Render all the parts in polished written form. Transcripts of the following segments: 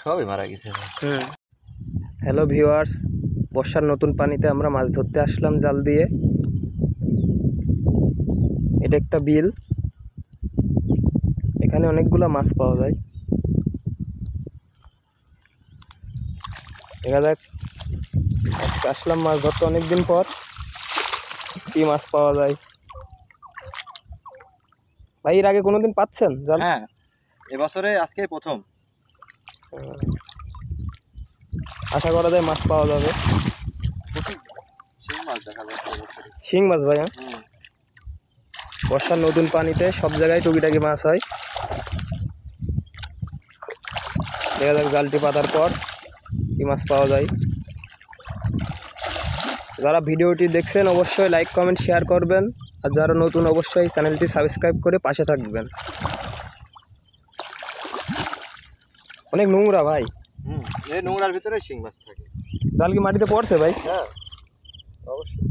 সবই মারা গেছে। হ্যালো ভিউয়ার্স, বর্ষার নতুন পানিতে আমরা মাছ ধরতে আসলাম জাল দিয়ে। এটা একটা বিল, এখানে অনেকগুলো মাছ পাওয়া যায়। দেখা যাক, আসলাম মাছ ধরতে অনেকদিন পর, কি মাছ পাওয়া যায়। ভাই এর আগে কোনোদিন পাচ্ছেন জাল? হ্যাঁ, এবছরে আজকে প্রথম। আশা করা যায় মাছ পাওয়া যাবে। শিং মাছ দেখা যায় এবছরে। শিং মাছ ভাই? হ্যাঁ, বর্ষার নতুন পানিতে সব জায়গায় টুকিটাকি মাছ হয়। দেখা যাক জালটি পাতার পর কি মাছ পাওয়া যায়। যারা ভিডিওটি দেখছেন অবশ্যই লাইক কমেন্ট শেয়ার করবেন, আর যারা নতুন অবশ্যই চ্যানেলটি সাবস্ক্রাইব করে পাশে থাকবেন। অনেক নোংরা ভাই। এই নোংরার ভিতরে শিং মাছ থাকে। জাল কি মাটিতে পড়ছে ভাই? হ্যাঁ অবশ্যই,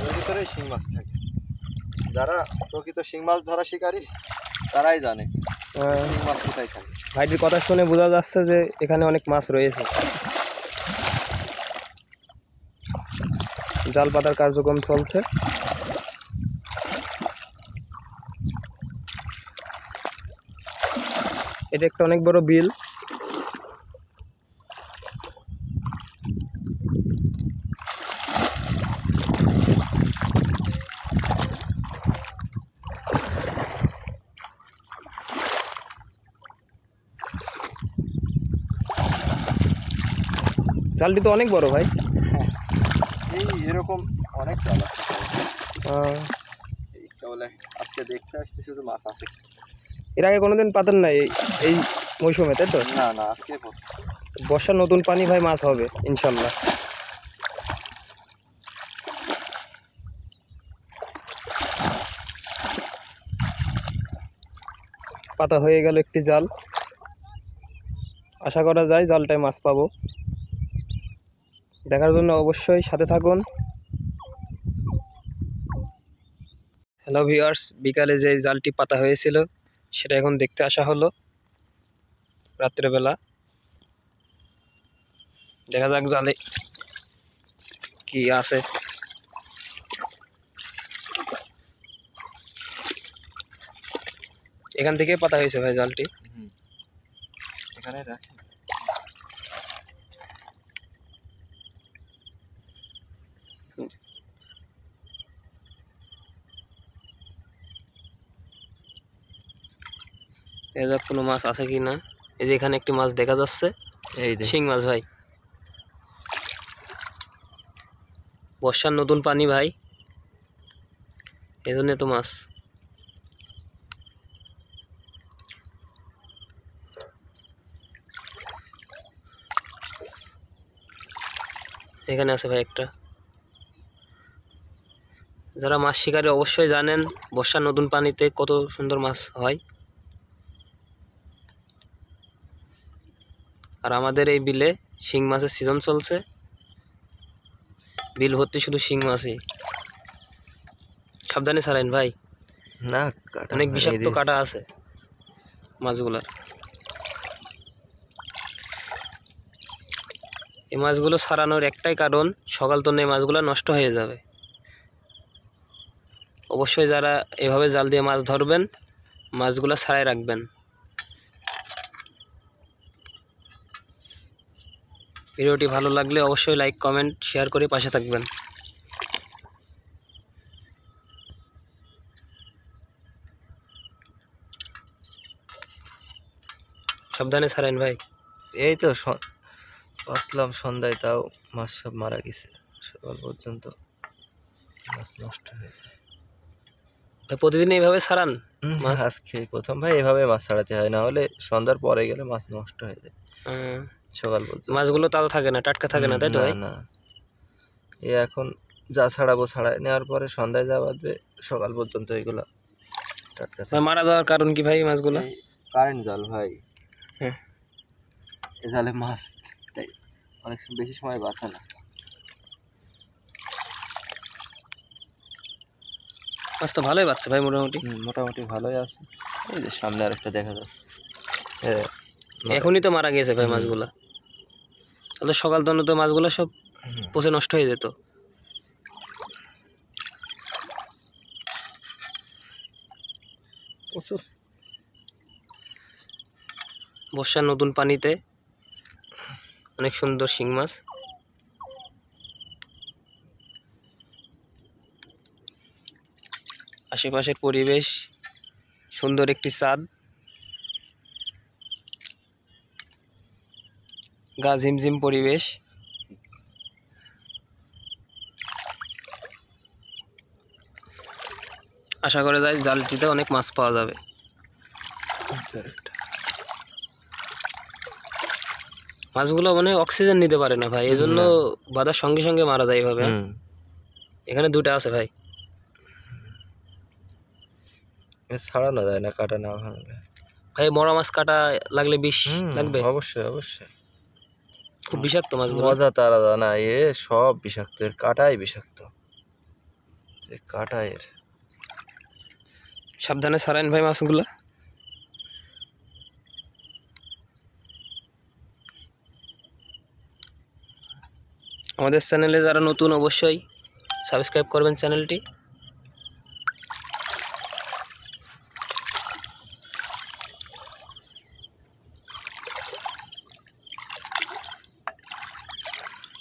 এর ভিতরে শিং মাছ থাকে। যারা প্রকৃত শিং মাছ ধরা শিকারী তারাই জানে শিং মাছ কোথায় থাকে। ভাইটির কথা শুনে বোঝা যাচ্ছে যে এখানে অনেক মাছ রয়েছে। জাল পাতার কার্যক্রম চলছে। এটা একটা অনেক বড় বিল। জালটি তো অনেক বড় ভাই। এই এরকম অনেক জাল আছে। এই বলে আজকে দেখতে আসছি, শুধু মাছ আছে। এর আগে কোনোদিন পাতেন না এই মৌসুমে, তাই তো? না না, আজকে বর্ষার নতুন পানি ভাই, মাছ হবে ইনশাল্লাহ। পাতা হয়ে গেল একটি জাল, আশা করা যায় জালটায় মাছ পাবো। দেখার জন্য অবশ্যই সাথে থাকুন। হ্যালো ভিউয়ার্স, বিকালে যে জালটি পাতা হয়েছিল সেটা এখন দেখতে আসা হলো রাত্রেবেলা। দেখা যাক জালে কি আছে। এখান থেকে পাতা হয়েছে ভাই জালটি। এখানে রাখি। দেখা যাক কোনো মাছ আছে কি না। এই যে এখানে একটি মাছ দেখা যাচ্ছে, এই শিং মাছ ভাই। বর্ষার নতুন পানি ভাই, এই জন্য তো মাছ। এখানে আছে ভাই একটা। যারা মাছ শিকারী অবশ্যই জানেন বর্ষার নতুন পানিতে কত সুন্দর মাছ হয়। আর আমাদের এই বিলে শিং মাছের সিজন চলছে। বিল ভর্তি শুধু শিং মাছই। সাবধানে ছাড়েন ভাই, না অনেক বিষাক্ত কাটা আছে মাছগুলার। এই মাছগুলো ছাড়ানোর একটাই কারণ, সকাল তো এই মাছগুলো নষ্ট হয়ে যাবে। অবশ্যই যারা এভাবে জাল দিয়ে মাছ ধরবেন, মাছগুলো ছাড়াই রাখবেন। ভিডিওটি ভালো লাগলে অবশ্যই লাইক কমেন্ট শেয়ার করে পাশে থাকবেন। সাবধানে ছাড়েন ভাই। এই তো পাতলাম সন্ধ্যায়, তাও মাছ সব মারা গেছে। সকাল পর্যন্ত মাছ নষ্ট হয়ে যায়। প্রতিদিন এইভাবে ছাড়ান মাছ? আজকে প্রথম ভাই, এভাবে মাছ ছাড়াতে হয়, না হলে সন্ধ্যার পরে গেলে মাছ নষ্ট হয়ে যায়। সকাল পর্যন্ত মাছগুলো তাজা থাকে না, টাটকা থাকে না, তাই তো ভাই? না, এখন যা ছাড়াবো ছাড়াই নেওয়ার পরে সন্ধ্যায় যা বাঁধবে, সকাল পর্যন্ত এগুলো টাটকা থাকে। মারা যাওয়ার কারণ কি ভাই মাছগুলো? কারেন্ট জাল ভাই। হ্যাঁ, এ জালে মাছ অনেক বেশি সময় বাঁচে না। মাছ তো ভালোই বাঁচছে ভাই, মোটামুটি। মোটামুটি ভালোই আছে। এই যে সামনে আরেকটা দেখা যাচ্ছে, এখনই তো মারা গেছে ভাই মাছগুলা, তাহলে সকাল তো মাছগুলো সব পচে নষ্ট হয়ে যেত। প্রচুর বর্ষার নতুন পানিতে অনেক সুন্দর শিং মাছ। আশেপাশের পরিবেশ সুন্দর, একটি ছাদ, গা ঝিমঝিম পরিবেশ। আশা করা যায় জালটিতে অনেক মাছ পাওয়া যাবে। মাছগুলো মানে অক্সিজেন নিতে পারে না ভাই, এই জন্য বাঁধার সঙ্গে সঙ্গে মারা যায় এভাবে। এখানে দুটো আছে ভাই, ছাড়ানো যায় না, কাটা না ভাঙলে। ভাই বড় মাছ কাটা লাগলে বিষ লাগবে, অবশ্যই অবশ্যই, খুব বিষাক্ত মাছগুলো। মজা তারা জানা, এ সব বিষাক্ত, এর কাটাই বিষাক্ত, যে কাটা এর। সাবধানে ছাড়েন ভাই মাছগুলা। আমাদের চ্যানেলে যারা নতুন অবশ্যই সাবস্ক্রাইব করবেন চ্যানেলটি।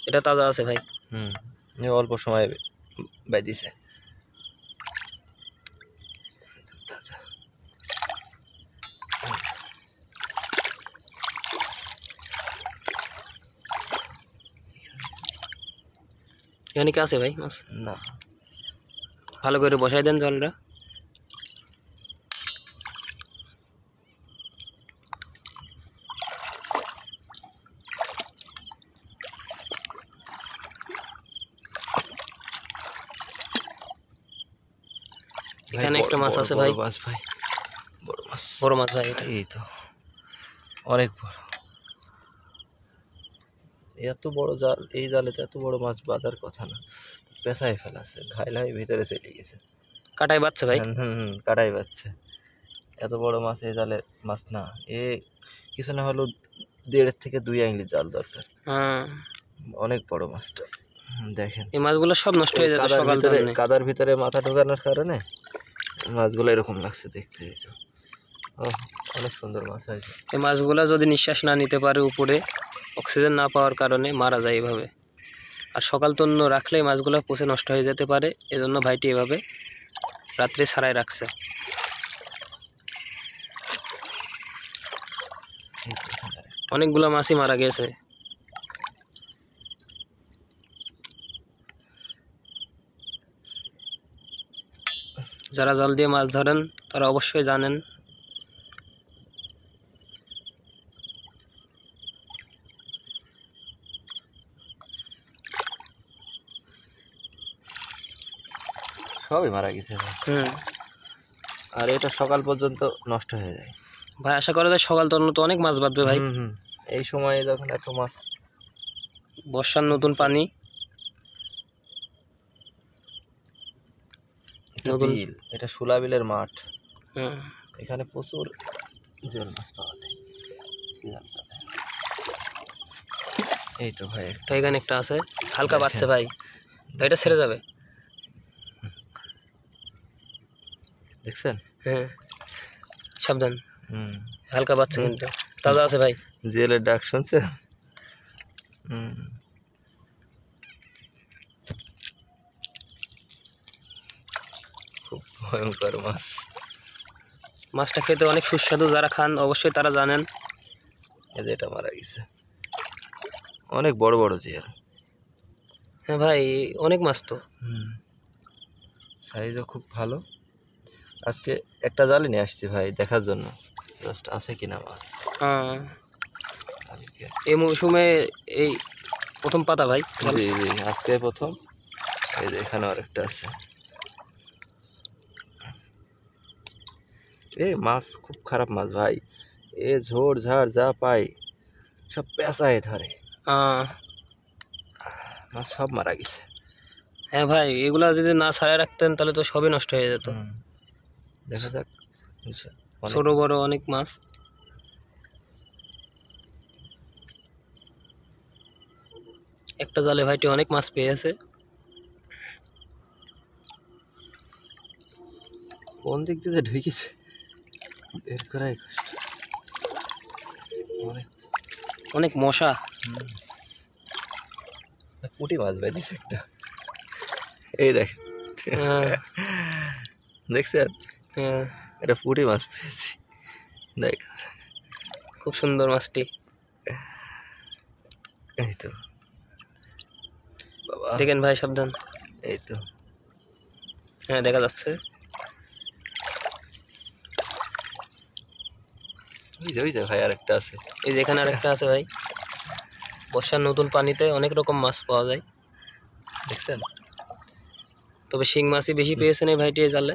এটা তাজা আছে ভাই। অল্প সময় বাইদিছে। এখানে কি আছে ভাই মাছ? না, ভালো করে বসাই দেন জলটা। এখানে একটা মাছ আছে ভাই, মাছ ভাই, বড় মাছ, বড় মাছ ভাই, এটা এই তো অনেক বড়। এত বড় জাল, এই জালে তো এত বড় মাছ বাঁধার কথা না, পেঁচাই ফেলাছে, ঘাইল হয়ে ভিতরে চলে গেছে। কাটাই বাচ্চা ভাই, কাটাই পাচ্ছে। এত বড় মাছ এই জালে মাছ না, এ কিছু না হলেও 1.5 থেকে 2 আঙুলের জাল দরকার। অনেক বড় মাছটা, দেখেন এই মাছগুলো সব নষ্ট হয়ে যেত সকাল ভিতরে, থেকে। কাদার ভিতরে মাথা ঢোকানোর কারণে মাছগুলো এরকম লাগছে দেখতে। অনেক সুন্দর মাছ হয়েছে। এই মাছগুলো যদি নিঃশ্বাস না নিতে পারে, উপরে অক্সিজেন না পাওয়ার কারণে মারা যায় এভাবে। আর সকাল তন্ন রাখলে মাছগুলো পচে নষ্ট হয়ে যেতে পারে, এজন্য ভাইটি এভাবে রাত্রে ছাড়াই রাখছে। অনেকগুলো মাছই মারা গেছে। যারা জাল দিয়ে মাছ ধরেন তারা অবশ্যই জানেন সবই মারা গেছে ভাই। আর এটা সকাল পর্যন্ত নষ্ট হয়ে যায় ভাই। আশা করা যায় সকাল তন্ন তো অনেক মাছ বাঁধবে ভাই। এই সময়ে যখন এত মাছ, বর্ষার নতুন পানি, নতুন বিল, এটা শুলা বিলের মাঠ। হুম, এখানে প্রচুর জিওল মাছ পাওয়া যায়। এই তো ভাই তো এখানে একটা আছে, হালকা বাচ্চা ভাই, এটা ছেড়ে যাবে। দেখছেন? হ্যাঁ, সাবধান, হালকা বাচ্চা কিন্তু তাজা আছে ভাই। জিওলের ডাক শুনছে? খুব ভয়ঙ্কর মাছ। মাছটা খেতে অনেক সুস্বাদু, যারা খান অবশ্যই তারা জানেন। এই যে এটা মারা গেছে, অনেক বড় বড় জিওল। হ্যাঁ ভাই, অনেক মাছ তো, সাইজও খুব ভালো। আজকে একটা জালে নিয়ে আসছি ভাই দেখার জন্য, জাস্ট আছে কিনা মাছ। এই মৌসুমে এই প্রথম পাতা ভাই। জি জি, আজকে প্রথম। এই যে এখানে আরেকটা আছে। এই মাছ খুব খারাপ মাছ ভাই, এ ঝোড় ঝাড় যা পাই সব পেঁচায় ধরে, মাছ সব মারা গেছে। হ্যাঁ ভাই, এগুলা যদি না ছাড়াই রাখতেন তাহলে তো সবই নষ্ট হয়ে যেত। দেখা যাক, ছোট বড় অনেক মাছ। একটা জালে ভাইটি অনেক মাছ পেয়েছে। কোন দিক দিয়ে যে ঢুকেছে বের করাই কষ্ট। অনেক অনেক মশা। পুঁটি মাছ ভাই দিছে একটা, এই দেখেন হ্যাঁ, দেখছেন, হ্যাঁ, এটা পুঁটি মাছ পেয়েছি দেখ। খুব সুন্দর মাছটি। এই তো বাবা, দেখেন ভাই সাবধান। এই তো হ্যাঁ দেখা যাচ্ছে। ওই যে ভাই আরেকটা আছে। এই যে এখানে আরেকটা আছে ভাই। বর্ষার নতুন পানিতে অনেক রকম মাছ পাওয়া যায়, দেখছেন। তবে শিং মাছই বেশি পেয়েছেন এই ভাইটি এই জালে।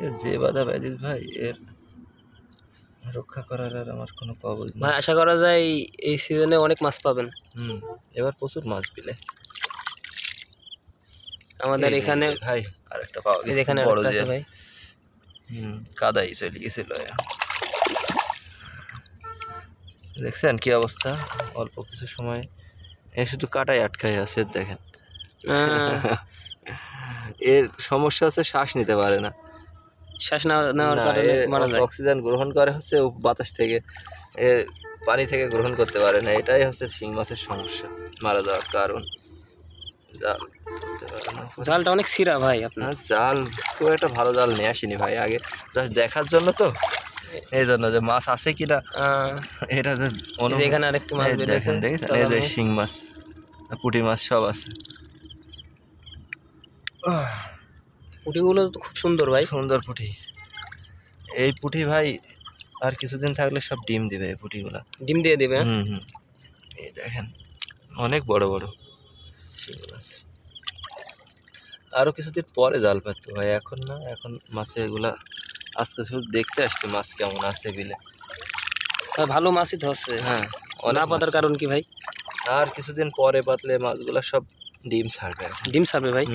এর যে বাধা ব্যাধিস ভাই, এর রক্ষা করার আর আমার কোনো কবল নেই ভাই। আশা করা যায় এই সিজনে অনেক মাছ পাবেন। এবার প্রচুর মাছ পেলে আমাদের এখানে ভাই আরেকটা পাওয়া গেছে, এখানে বড় আরেকটা যে আছে ভাই। কাদাই চলে গেছিল। দেখছেন কি অবস্থা, অল্প কিছু সময় এ শুধু কাটাই আটকাই আছে দেখেন। এর সমস্যা হচ্ছে শ্বাস নিতে পারে না, শ্বাস না নেওয়ার কারণে মারা যায়। অক্সিজেন গ্রহণ করে হচ্ছে বাতাস থেকে, এ পানি থেকে গ্রহণ করতে পারে না। এটাই হচ্ছে শিং মাছের সমস্যা, মারা যাওয়ার কারণ। জাল ধরতে পারে না। জালটা অনেক ছিঁড়া ভাই আপনার। জাল খুব একটা ভালো জাল নিয়ে আসিনি ভাই, আগে জাস্ট দেখার জন্য, তো এই জন্য যে মাছ আছে কিনা এটা যে এখানে আরেকটি মাছ বেঁধেছে। দেখেন এই যে শিং মাছ, পুঁটি মাছ সব আছে। পুঁটিগুলো তো খুব সুন্দর ভাই, সুন্দর পুঁটি। এই পুঁটি ভাই আর কিছুদিন থাকলে সব ডিম দিবে এই পুঁটিগুলা, ডিম দিয়ে দিবে। এই দেখেন অনেক বড় বড় শিং মাছ। আরো কিছুদিন পরে জাল পাততো ভাই, এখন না, এখন মাছে এগুলা আজকে শুধু দেখতে আসছে মাছ কেমন আছে বিলে। ভালো মাছই ধরছে। হ্যাঁ, না পাতার কারণ কি ভাই? আর কিছুদিন পরে পাতলে মাছগুলা সব ডিম ছাড়বে। ডিম ছাড়বে ভাই।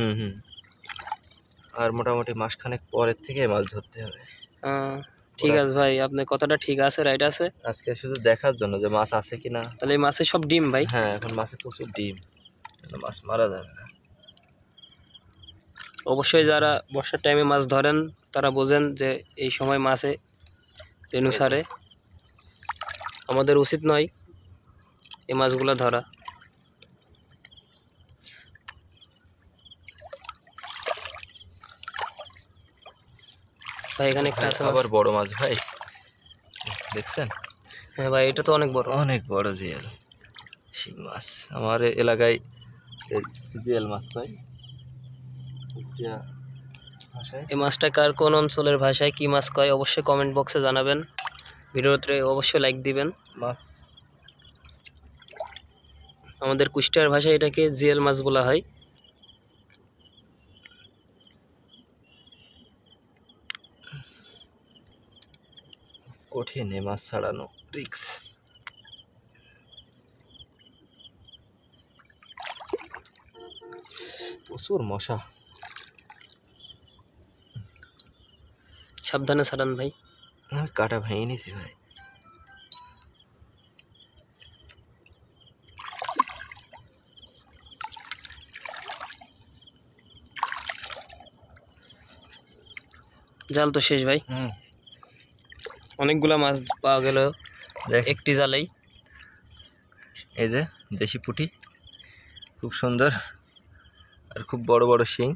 আর মোটামুটি মাসখানেক পরের থেকে মাছ ধরতে হবে। ঠিক আছে ভাই, আপনার কথাটা ঠিক আছে, রাইট আছে। আজকে শুধু দেখার জন্য যে মাছ আছে কিনা। তাহলে এই মাছে সব ডিম ভাই? হ্যাঁ, এখন মাছে প্রচুর ডিম, মাছ মারা যাবে না। অবশ্যই যারা বর্ষার টাইমে মাছ ধরেন তারা বোঝেন যে এই সময় মাছে রেণু ছাড়ে। আমাদের উচিত নয় এই মাছগুলো ধরা। ভাই এখানে একটা আছে আবার বড় মাছ ভাই, দেখছেন? হ্যাঁ ভাই, এটা তো অনেক বড়, অনেক বড় জিয়াল শিং মাছ। আমার এলাকায় জিয়াল মাছ ভাই। এই মাছটা কার কোন অঞ্চলের ভাষায় কি মাছ কয় অবশ্যই কমেন্ট বক্সে জানাবেন। ভিডিওতে অবশ্যই লাইক দিবেন। মাছ আমাদের কুষ্টিয়ার ভাষায় এটাকে জিয়াল মাছ বলা হয়। কঠিন মাছ ছাড়ানো, রিক্স। প্রচুর মশা, সাবধানে ছাড়ান ভাই। আমি কাটা ভেঙে নিছি ভাই। জাল তো শেষ ভাই, অনেকগুলা মাছ পাওয়া গেল একটি জালেই। এই যে দেশি পুঁটি, খুব সুন্দর, আর খুব বড় বড় শিং,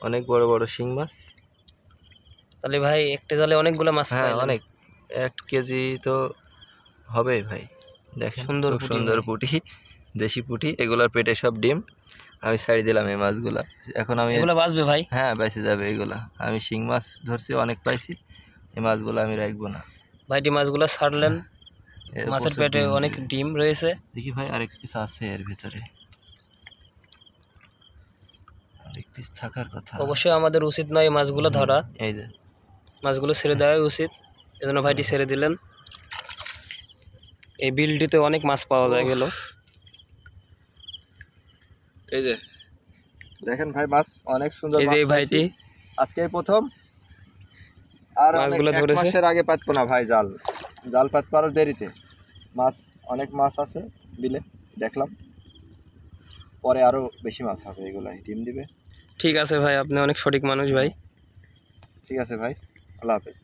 অনেক বড় বড় শিং মাছ। তাহলে ভাই একটি জালে অনেকগুলা মাছ? হ্যাঁ অনেক, 1 কেজি তো হবে ভাই। দেখেন সুন্দর খুব সুন্দর পুঁটি, দেশি পুঁটি। এগুলার পেটে সব ডিম। আমি ছাড়ি দিলাম এই মাছগুলা। এখন আমি এগুলো বাঁচবে ভাই? হ্যাঁ বেঁচে যাবে এগুলা। আমি শিং মাছ ধরছি, অনেক পাইছি। এই মাছগুলো আমি রাখবো না। ভাইটি মাছগুলো ছাড়লেন, মাছের পেটে অনেক ডিম রয়েছে। দেখি ভাই আরেক পিস আছে এর ভিতরে, আরেক পিস থাকার কথা। অবশ্যই আমাদের উচিত নয় মাছগুলো ধরা, এই যে মাছগুলো ছেড়ে দেওয়াই উচিত। এজন্য ভাইটি ছেড়ে দিলেন। এই বিলটিতে অনেক মাছ পাওয়া যায় গেল। এই যে দেখেন ভাই, মাছ অনেক সুন্দর। এই যে ভাইটি আজকে প্রথম আর মাছগুলো এক ধরেছে। মাসের আগে পাতবো না ভাই, জাল পাতবো আরো দেরিতে। মাছ অনেক মাছ আছে বিলে দেখলাম, পরে আরো বেশি মাছ হবে, এগুলাই ডিম দিবে। ঠিক আছে ভাই, আপনি অনেক সঠিক মানুষ ভাই। ঠিক আছে ভাই, আল্লাহ হাফেজ।